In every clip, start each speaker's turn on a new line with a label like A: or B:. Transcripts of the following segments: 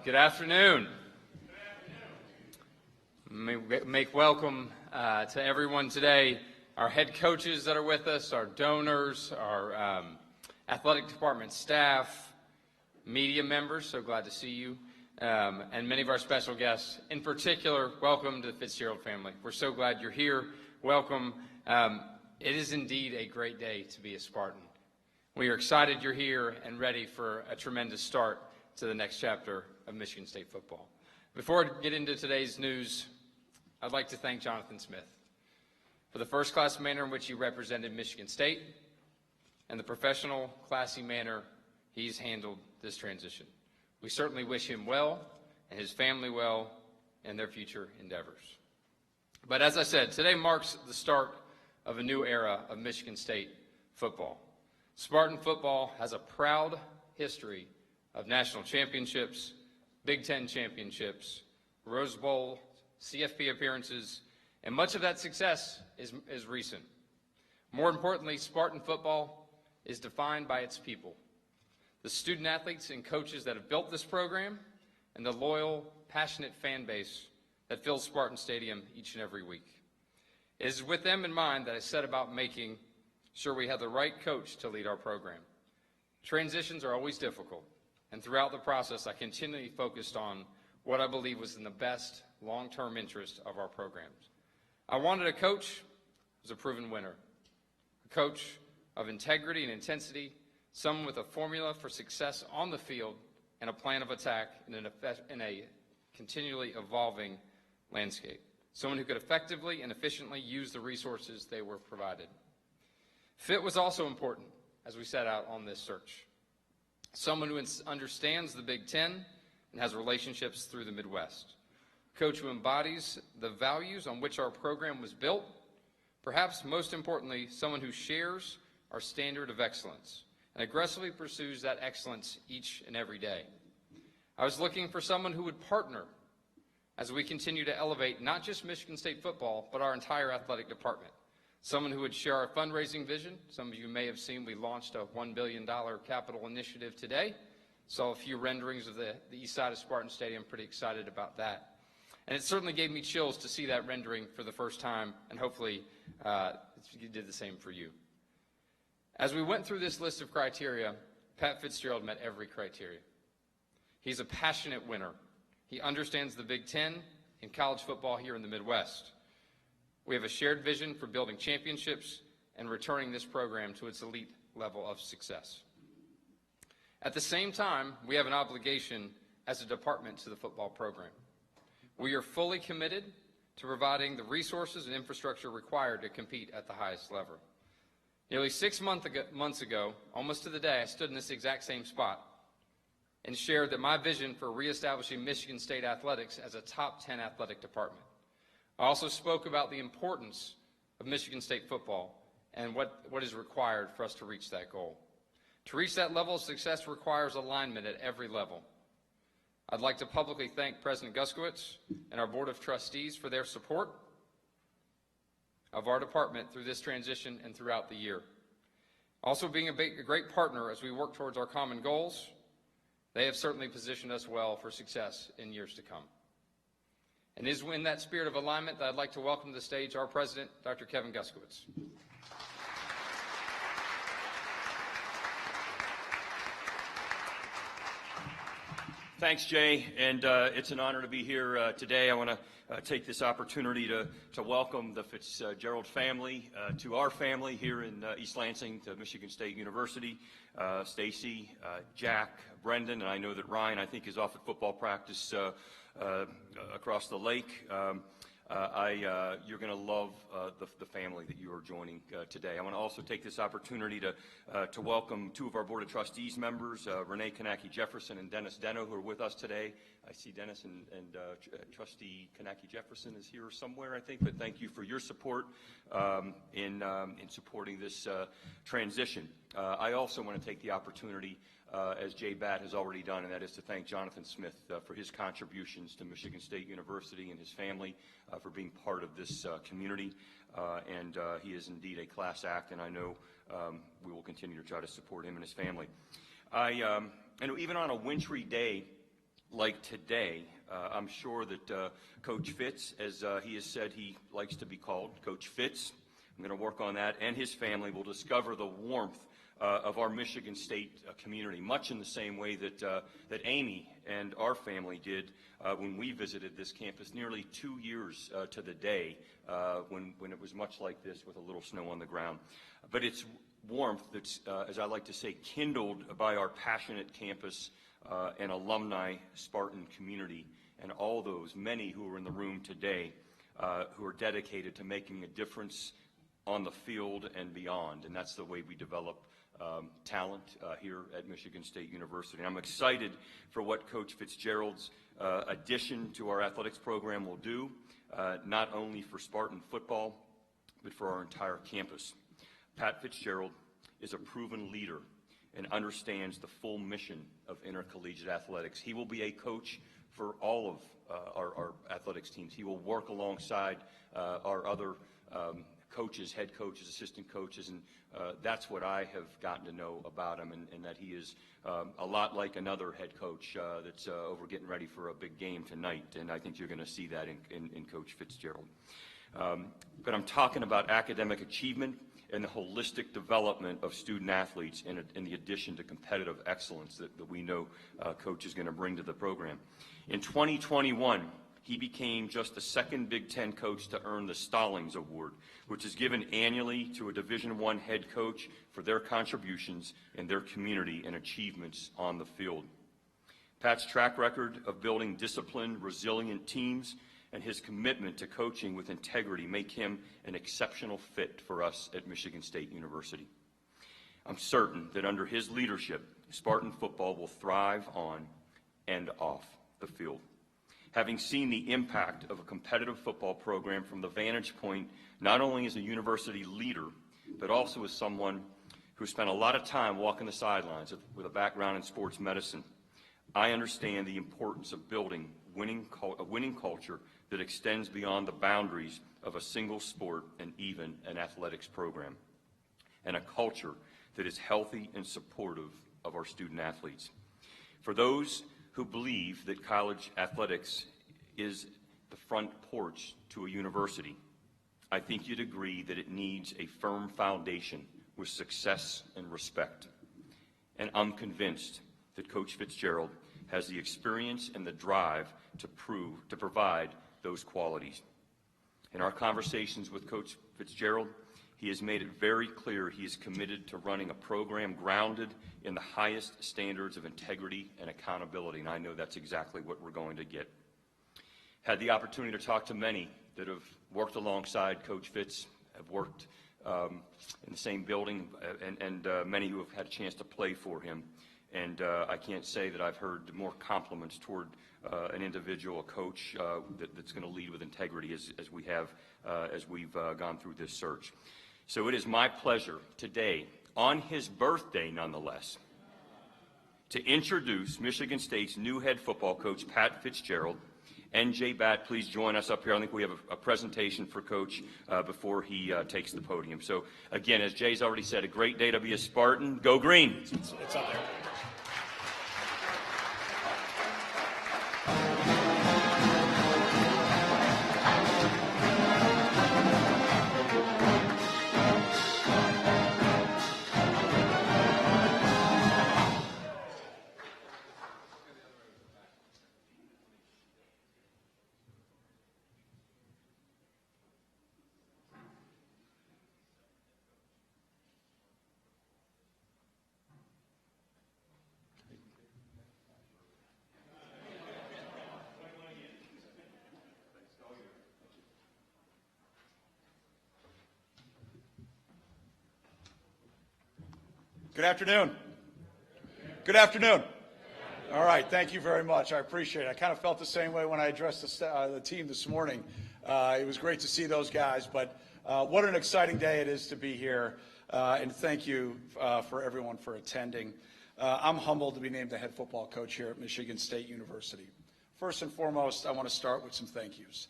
A: Good afternoon. Make welcome to everyone today, our head coaches that are with us, our donors, our athletic department staff, media members, so glad to see you, and many of our special guests. In particular, welcome to the Fitzgerald family. We're so glad you're here. Welcome. It is indeed a great day to be a Spartan. We are excited you're here and ready for a tremendous start to the next chapter of Michigan State football. Before I get into today's news, I'd like to thank Jonathan Smith for the first-class manner in which he represented Michigan State and the professional, classy manner he's handled this transition. We certainly wish him well and his family well in their future endeavors. But as I said, today marks the start of a new era of Michigan State football. Spartan football has a proud history of national championships, Big Ten championships, Rose Bowl, CFP appearances, and much of that success is recent. More importantly, Spartan football is defined by its people, the student athletes and coaches that have built this program, and the loyal, passionate fan base that fills Spartan Stadium each and every week. It is with them in mind that I set about making sure we have the right coach to lead our program. Transitions are always difficult, and throughout the process, I continually focused on what I believe was in the best long-term interest of our programs. I wanted a coach who was a proven winner, a coach of integrity and intensity, someone with a formula for success on the field and a plan of attack in a continually evolving landscape, someone who could effectively and efficiently use the resources they were provided. Fit was also important as we set out on this search. Someone who understands the Big Ten and has relationships through the Midwest. A coach who embodies the values on which our program was built. Perhaps most importantly, someone who shares our standard of excellence and aggressively pursues that excellence each and every day. I was looking for someone who would partner as we continue to elevate not just Michigan State football, but our entire athletic department. Someone who would share our fundraising vision. Some of you may have seen we launched a $1 billion capital initiative today. Saw a few renderings of the east side of Spartan Stadium. Pretty excited about that. And it certainly gave me chills to see that rendering for the first time, and hopefully it did the same for you. As we went through this list of criteria, Pat Fitzgerald met every criteria. He's a passionate winner. He understands the Big Ten and college football here in the Midwest. We have a shared vision for building championships and returning this program to its elite level of success. At the same time, we have an obligation as a department to the football program. We are fully committed to providing the resources and infrastructure required to compete at the highest level. Nearly 6 months ago, almost to the day, I stood in this exact same spot and shared that my vision for reestablishing Michigan State athletics as a top 10 athletic department. I also spoke about the importance of Michigan State football and what is required for us to reach that goal. To reach that level of success requires alignment at every level. I'd like to publicly thank President Guskowitz and our Board of Trustees for their support of our department through this transition and throughout the year. Also being a great partner as we work towards our common goals, they have certainly positioned us well for success in years to come. And it is in that spirit of alignment that I'd like to welcome to the stage our president, Dr. Kevin Guskowitz.
B: Thanks, Jay, and it's an honor to be here today. I want to take this opportunity to welcome the Fitzgerald family to our family here in East Lansing, to Michigan State University. Stacy, Jack, Brendan, and I know that Ryan, I think, is off at football practice across the lake. You're going to love the family that you are joining today. I want to also take this opportunity to welcome two of our Board of Trustees members, Renee Kanaki-Jefferson and Dennis Deno, who are with us today. I see Dennis and Trustee Kanaki-Jefferson is here somewhere, I think, but thank you for your support in supporting this transition. I also want to take the opportunity, as Jay Batt has already done, and that is to thank Jonathan Smith for his contributions to Michigan State University and his family for being part of this community. And he is indeed a class act, and I know we will continue to try to support him and his family. And even on a wintry day like today, I'm sure that Coach Fitz, as he has said he likes to be called, Coach Fitz, I'm going to work on that, and his family will discover the warmth of our Michigan State community, much in the same way that, that Amy and our family did when we visited this campus nearly 2 years to the day when it was much like this with a little snow on the ground. But it's warmth that's, as I like to say, kindled by our passionate campus and alumni Spartan community, and all those, many who are in the room today, who are dedicated to making a difference on the field and beyond. And that's the way we develop talent here at Michigan State University. And I'm excited for what Coach Fitzgerald's addition to our athletics program will do, not only for Spartan football, but for our entire campus. Pat Fitzgerald is a proven leader and understands the full mission of intercollegiate athletics. He will be a coach for all of our athletics teams. He will work alongside our other coaches, head coaches, assistant coaches, and that's what I have gotten to know about him, and that he is a lot like another head coach that's over getting ready for a big game tonight, and I think you're going to see that in Coach Fitzgerald. But I'm talking about academic achievement and the holistic development of student athletes in the addition to competitive excellence that we know Coach is going to bring to the program. In 2021, he became just the second Big Ten coach to earn the Stallings Award, which is given annually to a Division I head coach for their contributions in their community and achievements on the field. Pat's track record of building disciplined, resilient teams and his commitment to coaching with integrity make him an exceptional fit for us at Michigan State University. I'm certain that under his leadership, Spartan football will thrive on and off the field. Having seen the impact of a competitive football program from the vantage point, not only as a university leader, but also as someone who spent a lot of time walking the sidelines with a background in sports medicine, I understand the importance of building a winning culture that extends beyond the boundaries of a single sport and even an athletics program, and a culture that is healthy and supportive of our student athletes. For those who believe that college athletics is the front porch to a university, I think you'd agree that it needs a firm foundation with success and respect. And I'm convinced that Coach Fitzgerald has the experience and the drive to provide those qualities. In our conversations with Coach Fitzgerald, he has made it very clear he is committed to running a program grounded in the highest standards of integrity and accountability, and I know that's exactly what we're going to get. Had the opportunity to talk to many that have worked alongside Coach Fitz, have worked in the same building, and many who have had a chance to play for him. And I can't say that I've heard more compliments toward an individual, a coach that's going to lead with integrity as we've gone through this search. So it is my pleasure today, on his birthday nonetheless, to introduce Michigan State's new head football coach, Pat Fitzgerald. And Jay Batt, please join us up here. I think we have a presentation for Coach before he takes the podium. So again, as Jay's already said, a great day to be a Spartan. Go Green!
C: It's up there. Good afternoon. Good afternoon. All right, thank you very much. I appreciate it. I kind of felt the same way when I addressed the team this morning. It was great to see those guys, but what an exciting day it is to be here, and thank you for everyone for attending. I'm humbled to be named the head football coach here at Michigan State University. First and foremost, I want to start with some thank yous.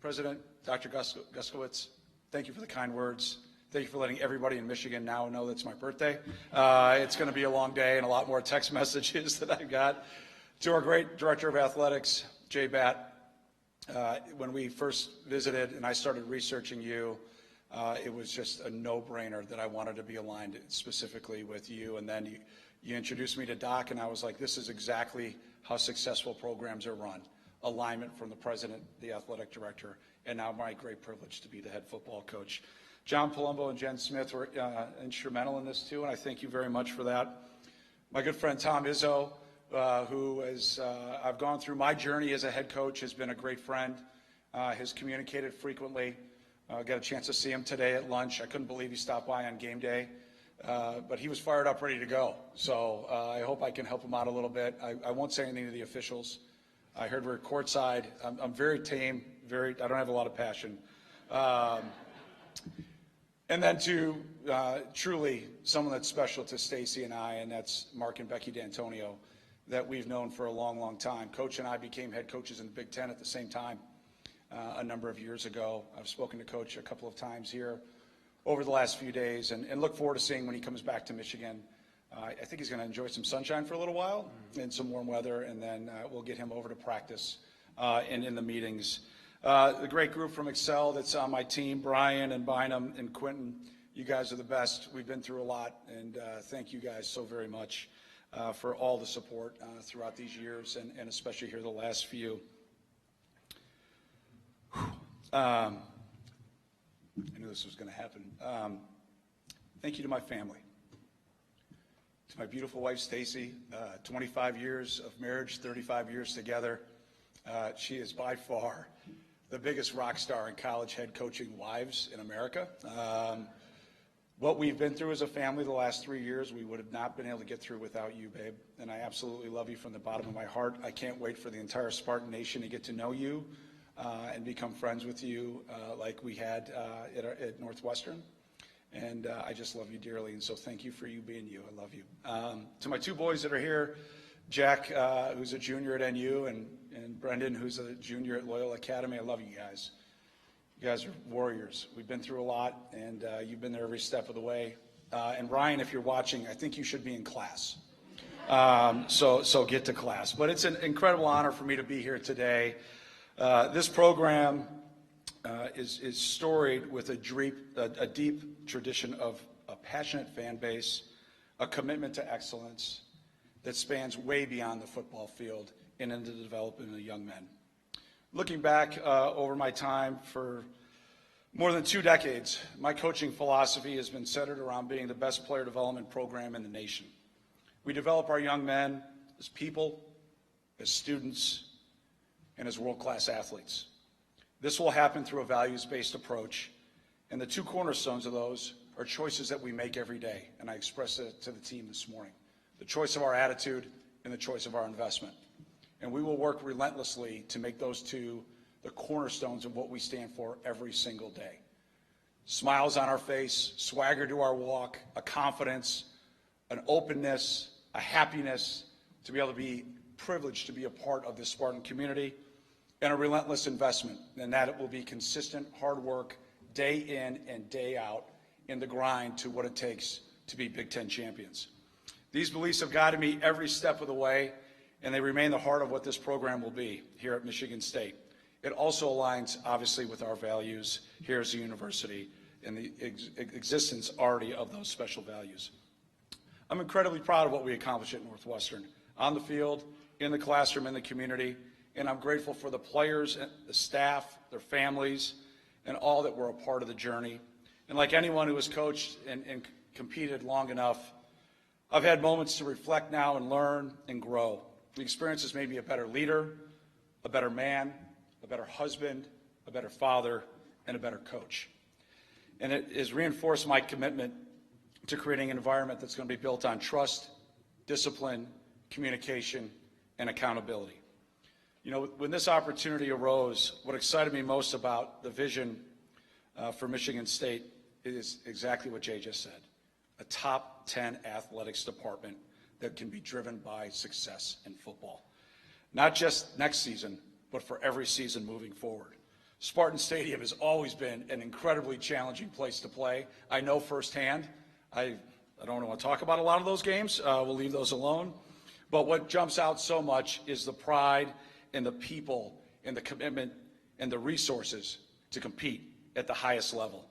C: President, Dr. Guskowitz, thank you for the kind words. Thank you for letting everybody in Michigan now know that's my birthday. It's going to be a long day and a lot more text messages that I've got. To our great Director of Athletics, Jay Batt, when we first visited and I started researching you, it was just a no-brainer that I wanted to be aligned specifically with you. And then you introduced me to Doc, and I was like, this is exactly how successful programs are run. Alignment from the president, the athletic director, and now my great privilege to be the head football coach. John Palumbo and Jen Smith were instrumental in this too, and I thank you very much for that. My good friend Tom Izzo, who is, I've gone through my journey as a head coach, has been a great friend, has communicated frequently. Got a chance to see him today at lunch. I couldn't believe he stopped by on game day, but he was fired up, ready to go. So I hope I can help him out a little bit. I won't say anything to the officials. I heard we're courtside. I'm very tame, I don't have a lot of passion. And then to truly someone that's special to Stacy and I, and that's Mark and Becky D'Antonio, that we've known for a long, long time. Coach and I became head coaches in the Big Ten at the same time a number of years ago. I've spoken to Coach a couple of times here over the last few days, and look forward to seeing when he comes back to Michigan. I think he's going to enjoy some sunshine for a little while and some warm weather, and then we'll get him over to practice and in the meetings. The great group from Excel that's on my team, Brian and Bynum and Quentin, you guys are the best. We've been through a lot, and thank you guys so very much for all the support throughout these years, and especially here the last few. I knew this was going to happen. Thank you to my family. To my beautiful wife, Stacy, 25 years of marriage, 35 years together. She is by far the biggest rock star in college head coaching wives in America. What we've been through as a family the last 3 years, we would have not been able to get through without you, babe. And I absolutely love you from the bottom of my heart. I can't wait for the entire Spartan Nation to get to know you and become friends with you like we had at Northwestern. And I just love you dearly, and so thank you for you being you. I love you. To my two boys that are here, Jack, who's a junior at NU, and Brendan, who's a junior at Loyola Academy, I love you guys. You guys are warriors. We've been through a lot, and you've been there every step of the way. And Ryan, if you're watching, I think you should be in class. So get to class. But it's an incredible honor for me to be here today. This program is storied with a deep tradition of a passionate fan base, a commitment to excellence that spans way beyond the football field and into the development of young men. Looking back over my time for more than 2 decades, my coaching philosophy has been centered around being the best player development program in the nation. We develop our young men as people, as students, and as world-class athletes. This will happen through a values-based approach, and the 2 cornerstones of those are choices that we make every day, and I expressed it to the team this morning. The choice of our attitude and the choice of our investment. And we will work relentlessly to make those 2 the cornerstones of what we stand for every single day. Smiles on our face, swagger to our walk, a confidence, an openness, a happiness to be able to be privileged to be a part of this Spartan community, and a relentless investment, and that it will be consistent hard work day in and day out in the grind to what it takes to be Big Ten champions. These beliefs have guided me every step of the way, and they remain the heart of what this program will be here at Michigan State. It also aligns, obviously, with our values here as a university and the existence already of those special values. I'm incredibly proud of what we accomplished at Northwestern, on the field, in the classroom, in the community, and I'm grateful for the players, the staff, their families, and all that were a part of the journey. And like anyone who has coached and competed long enough, I've had moments to reflect now and learn and grow. The experience has made me a better leader, a better man, a better husband, a better father, and a better coach. And it has reinforced my commitment to creating an environment that's going to be built on trust, discipline, communication, and accountability. You know, when this opportunity arose, what excited me most about the vision for Michigan State is exactly what Jay just said. A top 10 athletics department that can be driven by success in football. Not just next season, but for every season moving forward. Spartan Stadium has always been an incredibly challenging place to play. I know firsthand. I don't want to talk about a lot of those games. We'll leave those alone. But what jumps out so much is the pride and the people and the commitment and the resources to compete at the highest level.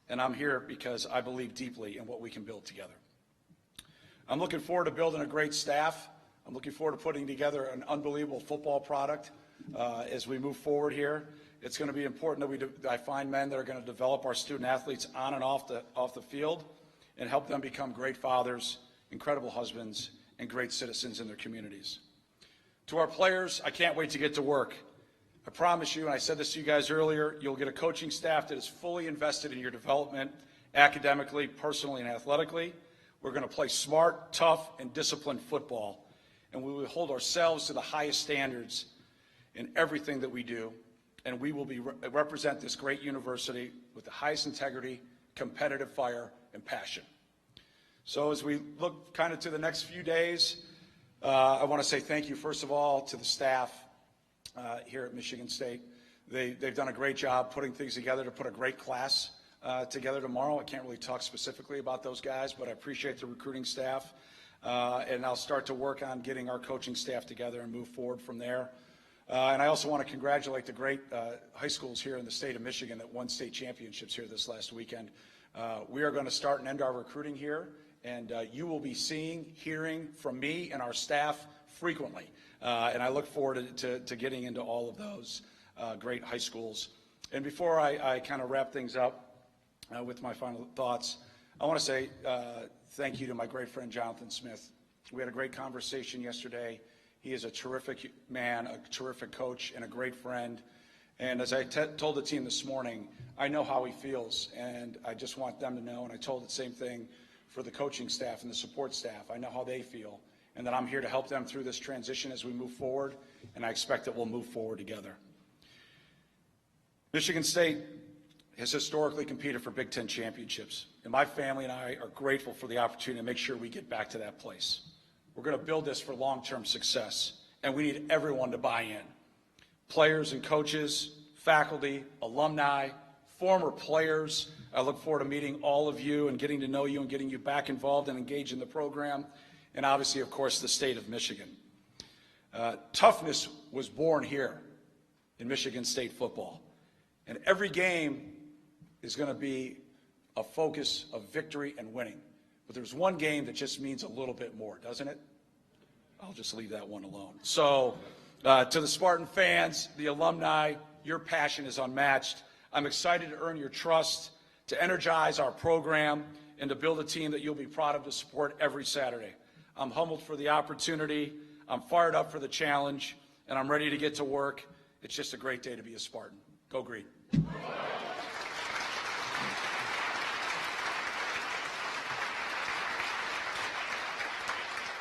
C: And I'm here because I believe deeply in what we can build together. I'm looking forward to building a great staff. I'm looking forward to putting together an unbelievable football product as we move forward here. It's going to be important that I find men that are going to develop our student athletes on and off the field and help them become great fathers, incredible husbands, and great citizens in their communities. To our players, I can't wait to get to work. I promise you, and I said this to you guys earlier, you'll get a coaching staff that is fully invested in your development, academically, personally, and athletically. We're going to play smart, tough, and disciplined football, and we will hold ourselves to the highest standards in everything that we do, and we will represent this great university with the highest integrity, competitive fire, and passion. So as we look kind of to the next few days, I want to say thank you, first of all, to the staff here at Michigan State. They've done a great job putting things together to put a great class together tomorrow. I can't really talk specifically about those guys, but I appreciate the recruiting staff. And I'll start to work on getting our coaching staff together and move forward from there. And I also want to congratulate the great high schools here in the state of Michigan that won state championships here this last weekend. We are going to start and end our recruiting here, and you will be seeing, hearing from me and our staff frequently. And I look forward to getting into all of those great high schools. And before I kind of wrap things up with my final thoughts, I want to say thank you to my great friend Jonathan Smith. We had a great conversation yesterday. He is a terrific man, a terrific coach, and a great friend. And as I told the team this morning, I know how he feels, and I just want them to know, and I told the same thing for the coaching staff and the support staff. I know how they feel, and that I'm here to help them through this transition as we move forward, and I expect that we'll move forward together. Michigan State has historically competed for Big Ten championships, and my family and I are grateful for the opportunity to make sure we get back to that place. We're going to build this for long-term success, and we need everyone to buy in. Players and coaches, faculty, alumni, former players. I look forward to meeting all of you and getting to know you and getting you back involved and engaged in the program. And obviously, of course, the state of Michigan. Toughness was born here in Michigan State football. And every game is going to be a focus of victory and winning. But there's one game that just means a little bit more, doesn't it? I'll just leave that one alone. So to the Spartan fans, the alumni, your passion is unmatched. I'm excited to earn your trust, to energize our program, and to build a team that you'll be proud of to support every Saturday. I'm humbled for the opportunity. I'm fired up for the challenge, and I'm ready to get to work. It's just a great day to be a Spartan. Go Green.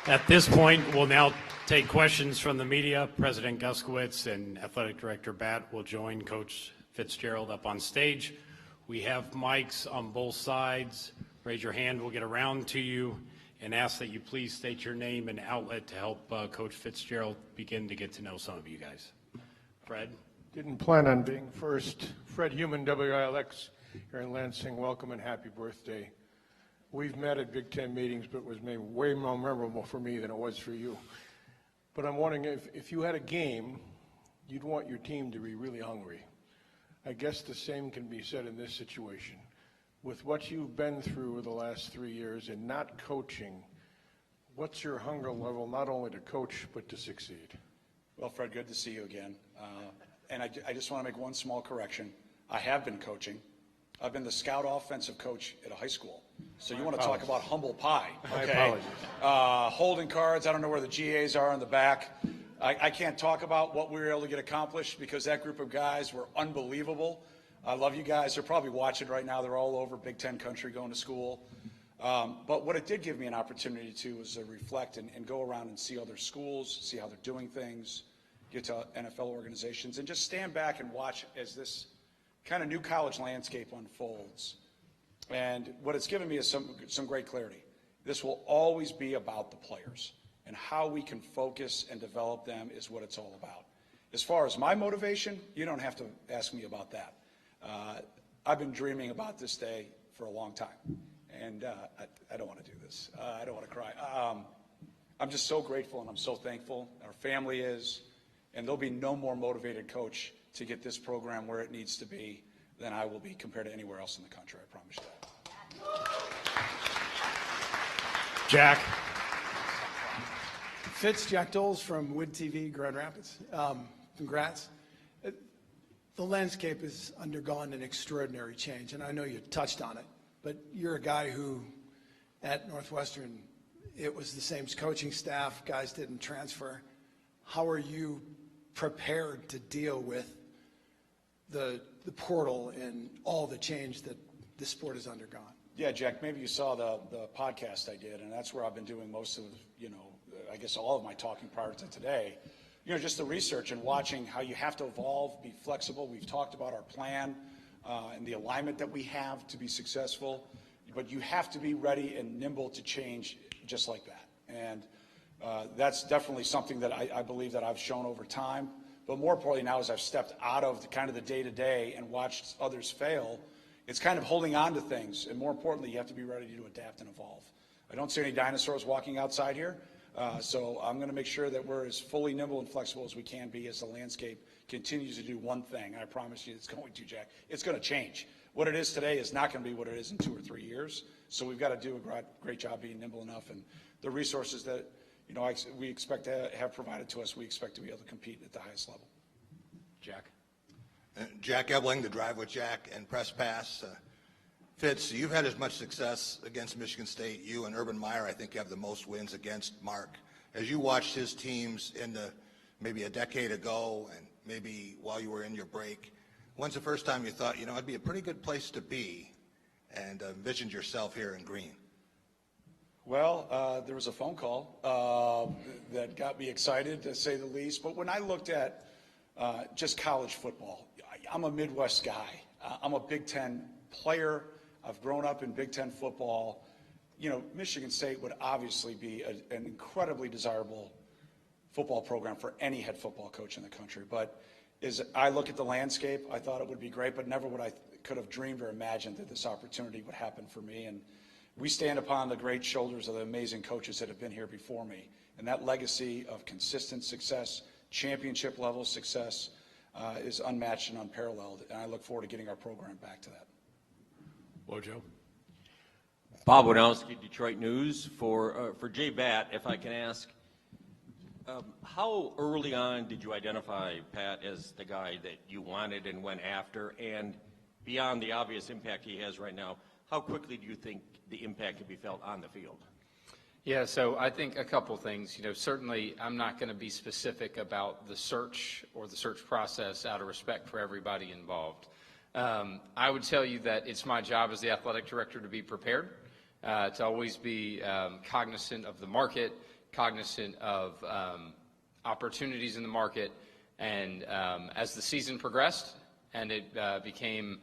D: At this point, we'll now take questions from the media. President Guskowitz and Athletic Director Batt will join Coach Fitzgerald up on stage. We have mics on both sides. Raise your hand. We'll get around to you and ask that you please state your name and outlet to help Coach Fitzgerald begin to get to know some of you guys. Fred?
E: Didn't plan on being first. Fred Human, WILX, here in Lansing. Welcome and happy birthday. We've met at Big Ten meetings, but it was maybe way more memorable for me than it was for you. But I'm wondering if you had a game, you'd want your team to be really hungry. I guess the same can be said in this situation. With what you've been through the last 3 years and not coaching, what's your hunger level, not only to coach, but to succeed?
C: Well, Fred, good to see you again. And I just want to make one small correction. I have been coaching. I've been the scout offensive coach at a high school. So you want to talk about humble pie.
E: My
C: Okay?
E: apologies.
C: Holding cards, I don't know where the GAs are in the back. I can't talk about what we were able to get accomplished because that group of guys were unbelievable. I love you guys. They're probably watching right now. They're all over Big Ten country going to school. But what it did give me an opportunity to was to reflect and go around and see other schools, see how they're doing things, get to NFL organizations, and just stand back and watch as this kind of new college landscape unfolds. And what it's given me is some great clarity. This will always be about the players, and how we can focus and develop them is what it's all about. As far as my motivation, you don't have to ask me about that. I've been dreaming about this day for a long time, and I don't want to do this. I don't want to cry. I'm just so grateful and I'm so thankful. Our family is, and there'll be no more motivated coach to get this program where it needs to be than I will be compared to anywhere else in the country. I promise you that.
D: Jack.
F: Fitz, Jack Doles from WXYZ-TV, Grand Rapids. Congrats. The landscape has undergone an extraordinary change, and I know you touched on it, but you're a guy who, at Northwestern, it was the same coaching staff, guys didn't transfer. How are you prepared to deal with the portal and all the change that the sport has undergone?
C: Yeah, Jack, maybe you saw the podcast I did, and that's where I've been doing most of, I guess all of my talking prior to today. Just the research and watching how you have to evolve, be flexible. We've talked about our plan and the alignment that we have to be successful, but you have to be ready and nimble to change just like that. And that's definitely something that I believe that I've shown over time. But more importantly now, as I've stepped out of the day-to-day and watched others fail, it's kind of holding on to things. And more importantly, you have to be ready to adapt and evolve. I don't see any dinosaurs walking outside here. So I'm going to make sure that we're as fully nimble and flexible as we can be as the landscape continues to do one thing. I promise you it's going to, Jack. It's going to change. What it is today is not going to be what it is in 2 or 3 years. So we've got to do a great job being nimble enough. And the resources that we expect to have provided to us, we expect to be able to compete at the highest level.
D: Jack.
G: Jack Ebling, the Drive with Jack and Press Pass. Fitz, you've had as much success against Michigan State. You and Urban Meyer, I think, have the most wins against Mark. As you watched his teams maybe a decade ago and maybe while you were in your break, when's the first time you thought, it'd be a pretty good place to be and envisioned yourself here in green?
C: Well, there was a phone call that got me excited, to say the least. But when I looked at just college football, I'm a Midwest guy. I'm a Big Ten player. I've grown up in Big Ten football. Michigan State would obviously be an incredibly desirable football program for any head football coach in the country. But as I look at the landscape, I thought it would be great, but never would I could have dreamed or imagined that this opportunity would happen for me. And we stand upon the great shoulders of the amazing coaches that have been here before me. And that legacy of consistent success, championship level success, is unmatched and unparalleled. And I look forward to getting our program back to that.
D: Wojo.
H: Bob Wodowski, Detroit News. For Jay Batt, if I can ask, how early on did you identify Pat as the guy that you wanted and went after? And beyond the obvious impact he has right now, how quickly do you think the impact can be felt on the field?
A: Yeah, so I think a couple things. Certainly I'm not going to be specific about the search or the search process out of respect for everybody involved. I would tell you that it's my job as the athletic director to be prepared, to always be cognizant of the market, cognizant of opportunities in the market, and as the season progressed and it became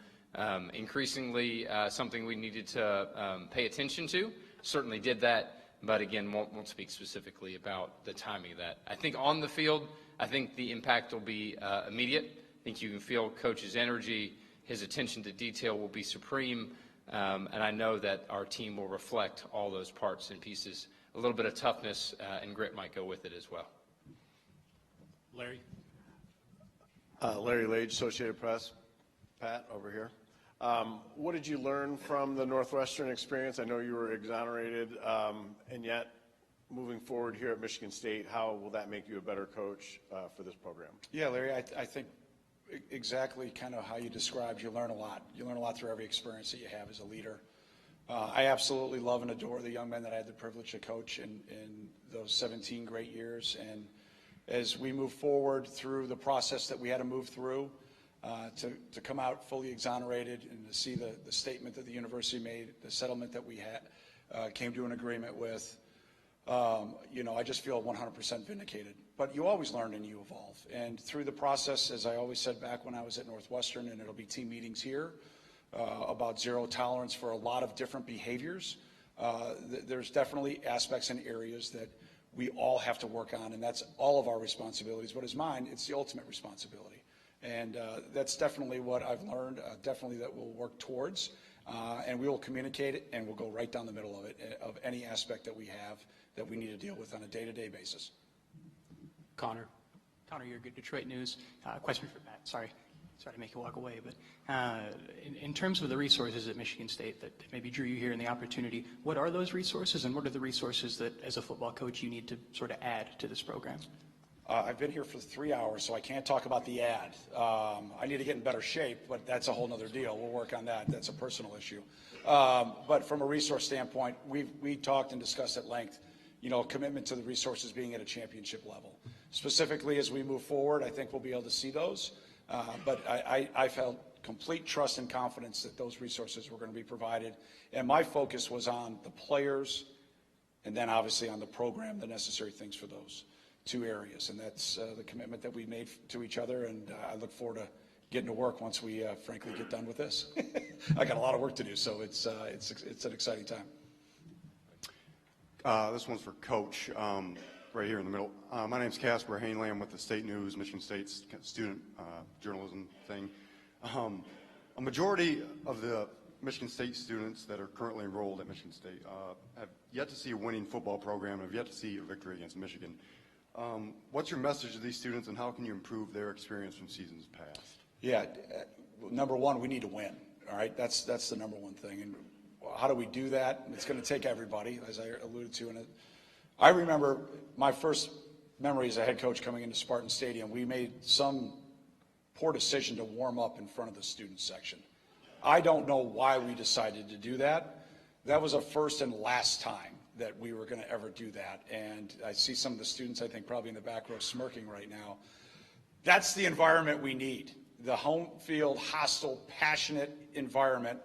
A: increasingly something we needed to pay attention to, certainly did that, but again, won't speak specifically about the timing of that. I think on the field, I think the impact will be immediate. I think you can feel Coach's energy. His attention to detail will be supreme, and I know that our team will reflect all those parts and pieces. A little bit of toughness and grit might go with it as well.
D: Larry.
I: Larry Lage, Associated Press. Pat, over here. What did you learn from the Northwestern experience? I know you were exonerated, and yet moving forward here at Michigan State, how will that make you a better coach for this program?
C: Yeah, Larry, I think exactly kind of how you described. You learn a lot. You learn a lot through every experience that you have as a leader. I absolutely love and adore the young men that I had the privilege to coach in those 17 great years. And as we move forward through the process that we had to move through, to come out fully exonerated and to see the statement that the university made, the settlement that we had, came to an agreement with, I just feel 100% vindicated. But you always learn and you evolve. And through the process, as I always said back when I was at Northwestern, and it'll be team meetings here, about zero tolerance for a lot of different behaviors, there's definitely aspects and areas that we all have to work on, and that's all of our responsibilities. But as mine, it's the ultimate responsibility. And that's definitely what I've learned, definitely that we'll work towards. And we will communicate it, and we'll go right down the middle of it, of any aspect that we have that we need to deal with on a day-to-day basis.
D: Connor.
J: Connor, you're good Detroit News. Question for Pat. Sorry to make you walk away, but in terms of the resources at Michigan State that maybe drew you here and the opportunity, what are those resources, and what are the resources that, as a football coach, you need to sort of add to this program?
C: I've been here for 3 hours, so I can't talk about the ad. I need to get in better shape, but that's a whole nother deal. We'll work on that. That's a personal issue. But from a resource standpoint, we talked and discussed at length, commitment to the resources being at a championship level. Specifically, as we move forward, I think we'll be able to see those. But I felt complete trust and confidence that those resources were going to be provided. And my focus was on the players and then obviously on the program, the necessary things for those 2 areas. And that's the commitment that we made to each other. And I look forward to getting to work once we frankly get done with this. I got a lot of work to do, so it's an exciting time.
K: This one's for Coach, right here in the middle. My name's Casper Hainley. I'm with the State News, Michigan State's student journalism thing. A majority of the Michigan State students that are currently enrolled at Michigan State have yet to see a winning football program and have yet to see a victory against Michigan. What's your message to these students, and how can you improve their experience from seasons past?
C: Yeah, number one, we need to win. All right, that's the number one thing. And how do we do that? It's going to take everybody, as I alluded to. And I remember my first memory as a head coach coming into Spartan Stadium. We made some poor decision to warm up in front of the student section. I don't know why we decided to do that. That was a first and last time that we were going to ever do that. And I see some of the students, I think, probably in the back row smirking right now. That's the environment we need. The home field, hostile, passionate environment.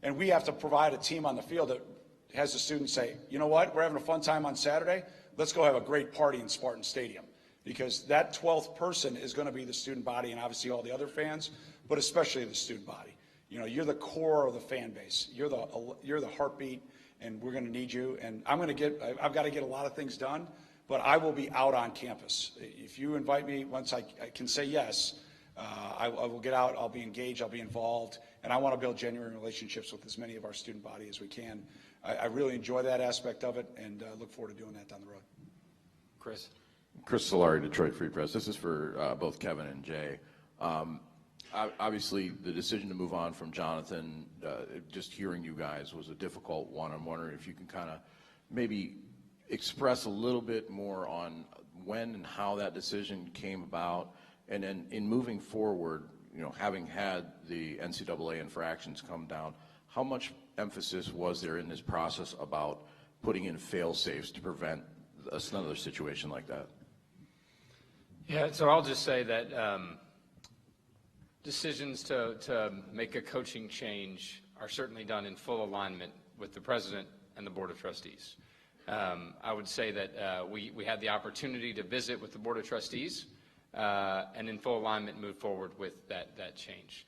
C: And we have to provide a team on the field that has the students say, you know what, we're having a fun time on Saturday. Let's go have a great party in Spartan Stadium. Because that 12th person is going to be the student body and obviously all the other fans, but especially the student body. You're the core of the fan base. You're the heartbeat, and we're going to need you. And I've got to get a lot of things done, but I will be out on campus. If you invite me, once I can say yes, I will get out. I'll be engaged. I'll be involved, and I want to build genuine relationships with as many of our student body as we can. I really enjoy that aspect of it, and look forward to doing that down the road.
A: Chris.
L: Chris Solari, Detroit Free Press. This is for both Kevin and Jay. Obviously, the decision to move on from Jonathan, just hearing you guys, was a difficult one. I'm wondering if you can kind of maybe express a little bit more on when and how that decision came about, and then in moving forward, having had the NCAA infractions come down, how much emphasis was there in this process about putting in fail-safes to prevent another situation like that?
A: Yeah, so I'll just say that decisions to make a coaching change are certainly done in full alignment with the president and the Board of Trustees. I would say that we had the opportunity to visit with the Board of Trustees and in full alignment move forward with that change.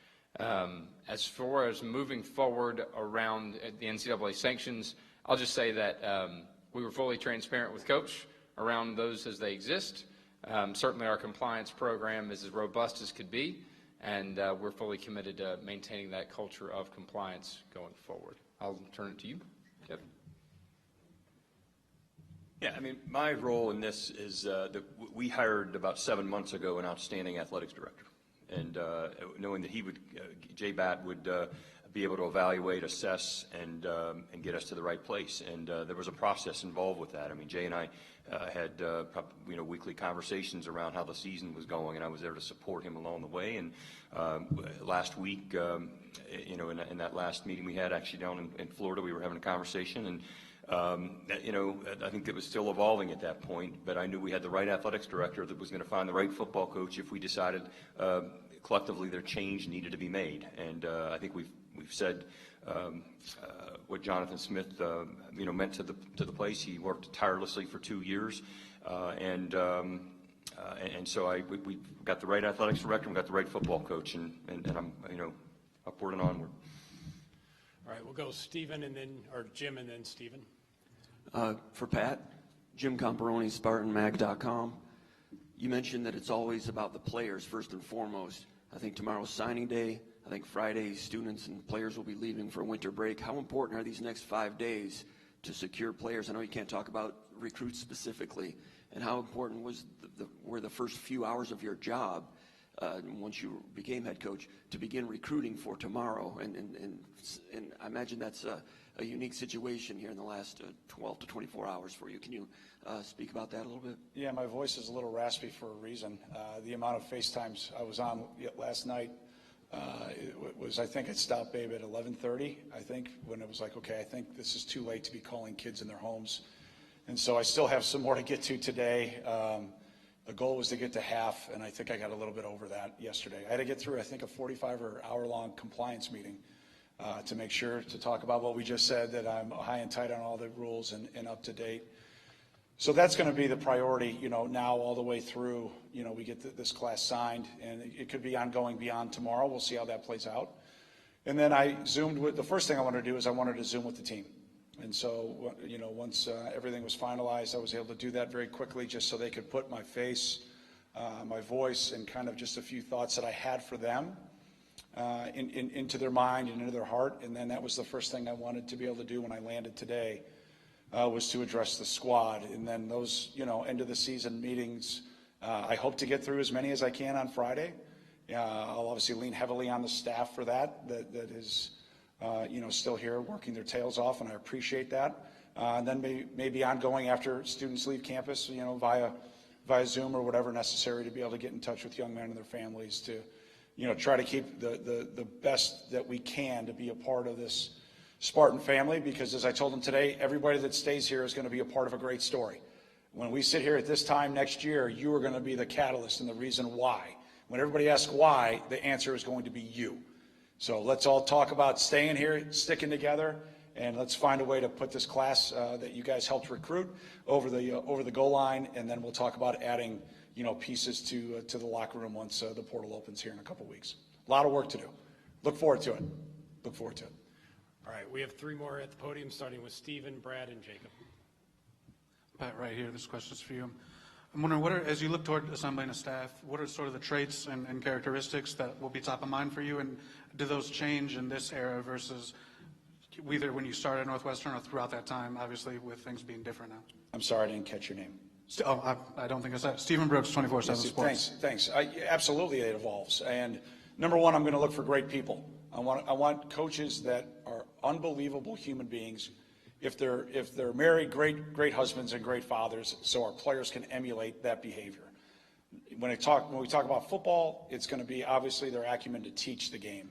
A: As far as moving forward around the NCAA sanctions, I'll just say that we were fully transparent with Coach around those as they exist. Certainly our compliance program is as robust as could be, and we're fully committed to maintaining that culture of compliance going forward. I'll turn it to you, Kevin.
B: Yeah, I mean, my role in this is that we hired about 7 months ago an outstanding athletics director, and knowing that Jay Batt would be able to evaluate, assess, and get us to the right place. And there was a process involved with that. I mean, Jay and I had weekly conversations around how the season was going, and I was there to support him along the way. And last week, in that last meeting we had actually down in Florida, we were having a conversation, and I think it was still evolving at that point, but I knew we had the right athletics director that was going to find the right football coach if we decided collectively their change needed to be made. And I think we've said what Jonathan Smith meant to the place. He worked tirelessly for 2 years, and so we got the right athletics director, we got the right football coach, and I'm upward and onward.
D: All right, we'll go Stephen or Jim and then Stephen.
M: For Pat, Jim Comparoni, SpartanMag.com. You mentioned that it's always about the players first and foremost. I think tomorrow's signing day. I think Friday students and players will be leaving for winter break. How important are these next 5 days to secure players? I know you can't talk about recruits specifically. And how important were the first few hours of your job once you became head coach to begin recruiting for tomorrow? And I imagine that's a unique situation here in the last 12 to 24 hours for you. Can you speak about that a little bit?
C: Yeah, my voice is a little raspy for a reason. The amount of FaceTimes I was on last night, it was, I think it stopped Babe at 11:30, I think, when it was like, okay, I think this is too late to be calling kids in their homes. And so I still have some more to get to today. The goal was to get to half, and I think I got a little bit over that yesterday. I had to get through, I think, a 45 or hour-long compliance meeting to make sure to talk about what we just said, that I'm high and tight on all the rules and up to date. So that's going to be the priority, now all the way through, we get this class signed, and it could be ongoing beyond tomorrow. We'll see how that plays out. And then I Zoomed with, the first thing I wanted to do is I wanted to Zoom with the team. And so, once everything was finalized, I was able to do that very quickly just so they could put my face, my voice, and kind of just a few thoughts that I had for them into their mind and into their heart. And then that was the first thing I wanted to be able to do when I landed today, was to address the squad. And then those, end of the season meetings, I hope to get through as many as I can on Friday. I'll obviously lean heavily on the staff for that is still here working their tails off, and I appreciate that. And then maybe ongoing after students leave campus, via Zoom or whatever necessary to be able to get in touch with young men and their families to, try to keep the best that we can to be a part of this Spartan family, because as I told them today, everybody that stays here is going to be a part of a great story. When we sit here at this time next year, you are going to be the catalyst and the reason why. When everybody asks why, the answer is going to be you. So let's all talk about staying here, sticking together, and let's find a way to put this class that you guys helped recruit over the goal line, and then we'll talk about adding, pieces to the locker room once the portal opens here in a couple weeks. A lot of work to do. Look forward to it. Look forward to it.
D: All right, we have three more at the podium, starting with Stephen, Brad, and Jacob.
N: Pat, right here. This question is for you. I'm wondering, as you look toward assembling a staff, what are sort of the traits and characteristics that will be top of mind for you, and do those change in this era versus either when you started at Northwestern or throughout that time, obviously with things being different now?
C: I'm sorry, I didn't catch your name.
N: I don't think I said Stephen Brooks, 24/7 Sports.
C: Thanks. Absolutely, it evolves. And number one, I'm going to look for great people. I want coaches that are unbelievable human beings. If they're married, great husbands and great fathers, so our players can emulate that behavior. When we talk about football, it's going to be obviously their acumen to teach the game,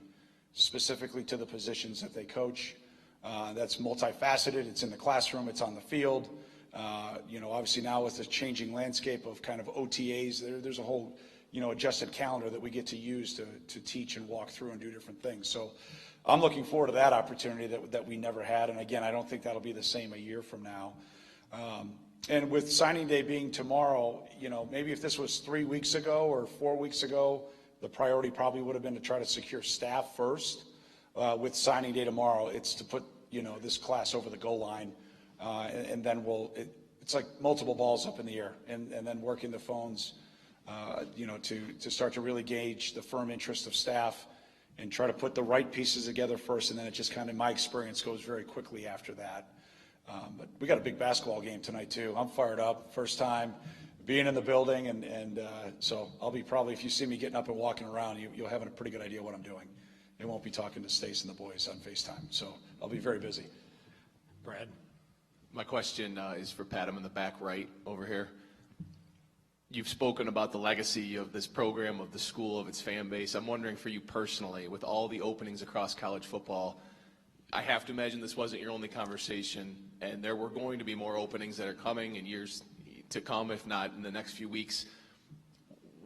C: specifically to the positions that they coach. That's multifaceted. It's in the classroom. It's on the field. Obviously now with the changing landscape of kind of OTAs, there's a whole, adjusted calendar that we get to use to teach and walk through and do different things. So I'm looking forward to that opportunity that we never had. And again, I don't think that'll be the same a year from now. And with signing day being tomorrow, maybe if this was 3 weeks ago or 4 weeks ago, the priority probably would have been to try to secure staff first. With signing day tomorrow, it's to put, this class over the goal line. And then it's like multiple balls up in the air, and then working the phones, to start to really gauge the firm interest of staff and try to put the right pieces together first. And then it just kind of, my experience goes very quickly after that. But we got a big basketball game tonight too. I'm fired up, first time being in the building. And so I'll be probably, if you see me getting up and walking around, you'll have a pretty good idea what I'm doing. I won't be talking to Stace and the boys on FaceTime. So I'll be very busy.
D: Brad?
O: My question is for Pat. I'm in the back right over here. You've spoken about the legacy of this program, of the school, of its fan base. I'm wondering for you personally, with all the openings across college football, I have to imagine this wasn't your only conversation, and there were going to be more openings that are coming in years to come, if not in the next few weeks.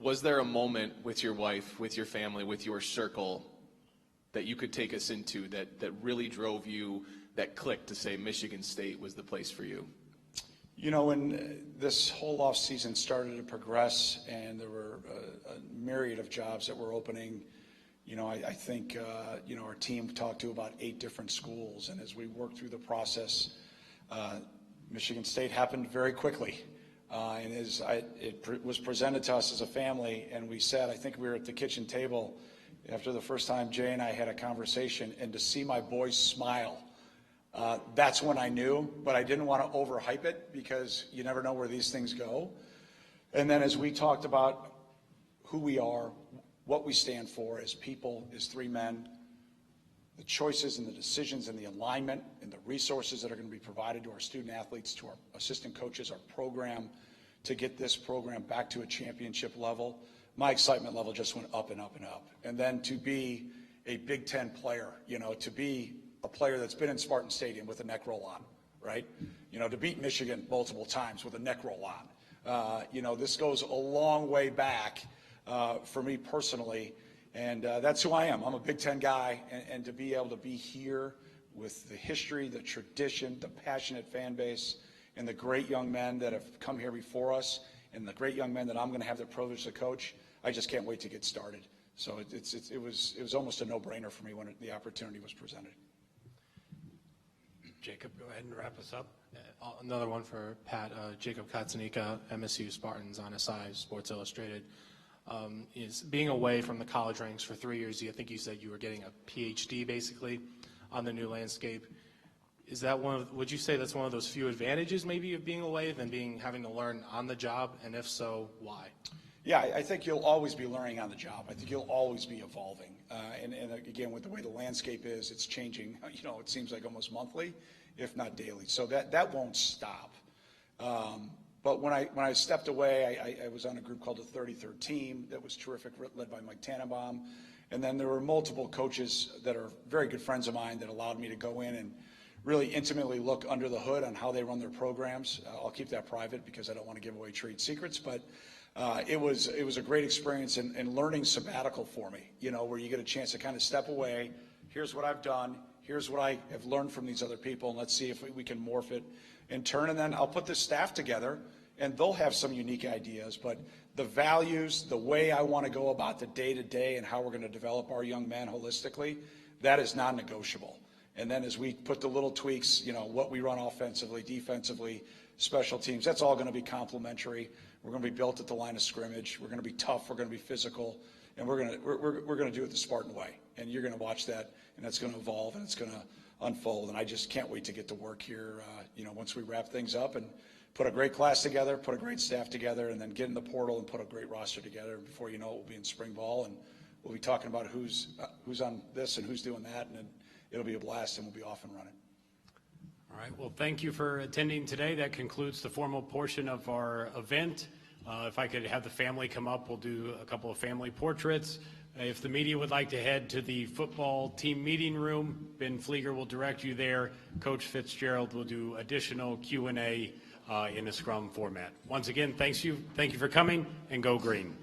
O: Was there a moment with your wife, with your family, with your circle that you could take us into that really drove you, that click to say Michigan State was the place for you?
C: When this whole off season started to progress and there were a myriad of jobs that were opening, I think, our team talked to about 8 different schools. And as we worked through the process, Michigan State happened very quickly. And as it was presented to us as a family, and we said, I think we were at the kitchen table, after the first time Jay and I had a conversation, and to see my boys smile, that's when I knew, but I didn't want to overhype it because you never know where these things go. And then as we talked about who we are, what we stand for as people, as three men, the choices and the decisions and the alignment and the resources that are going to be provided to our student athletes, to our assistant coaches, our program, to get this program back to a championship level, my excitement level just went up and up and up. And then to be a Big Ten player, to be a player that's been in Spartan Stadium with a neck roll on, right? To beat Michigan multiple times with a neck roll on. This goes a long way back for me personally, and that's who I am. I'm a Big Ten guy, and to be able to be here with the history, the tradition, the passionate fan base, and the great young men that have come here before us, and the great young men that I'm going to have the privilege to coach, I just can't wait to get started. So it was almost a no-brainer for me when the opportunity was presented.
P: Jacob, go ahead and wrap us up. Another one for Pat. Jacob Katzanika, MSU Spartans on SI, Sports Illustrated. Is being away from the college ranks for 3 years, I think you said you were getting a PhD basically on the new landscape. Is that would you say that's one of those few advantages maybe of being away than having to learn on the job? And if so, why?
C: Yeah, I think you'll always be learning on the job. I think you'll always be evolving. And again, with the way the landscape is, it's changing, it seems like almost monthly, if not daily. So that won't stop. But when I stepped away, I was on a group called the 33rd Team that was terrific, led by Mike Tannenbaum. And then there were multiple coaches that are very good friends of mine that allowed me to go in and really intimately look under the hood on how they run their programs. I'll keep that private because I don't want to give away trade secrets, but it was a great experience and learning sabbatical for me, where you get a chance to kind of step away. Here's what I've done. Here's what I have learned from these other people, and let's see if we can morph it in turn. And then I'll put this staff together, and they'll have some unique ideas, but the values, the way I want to go about the day-to-day and how we're going to develop our young men holistically, that is non-negotiable. And then as we put the little tweaks, what we run offensively, defensively, special teams, that's all going to be complementary. We're going to be built at the line of scrimmage. We're going to be tough. We're going to be physical, and we're going to do it the Spartan way. And you're going to watch that, and that's going to evolve, and it's going to unfold. And I just can't wait to get to work here. Once we wrap things up and put a great class together, put a great staff together, and then get in the portal and put a great roster together. And before you know it, we'll be in spring ball, and we'll be talking about who's on this and who's doing that, and it'll be a blast, and we'll be off and running.
D: All right, well, thank you for attending today. That concludes the formal portion of our event. If I could have the family come up, we'll do a couple of family portraits. If the media would like to head to the football team meeting room, Ben Flieger will direct you there. Coach Fitzgerald will do additional Q&A in a scrum format. Once again, thank you for coming, and go green.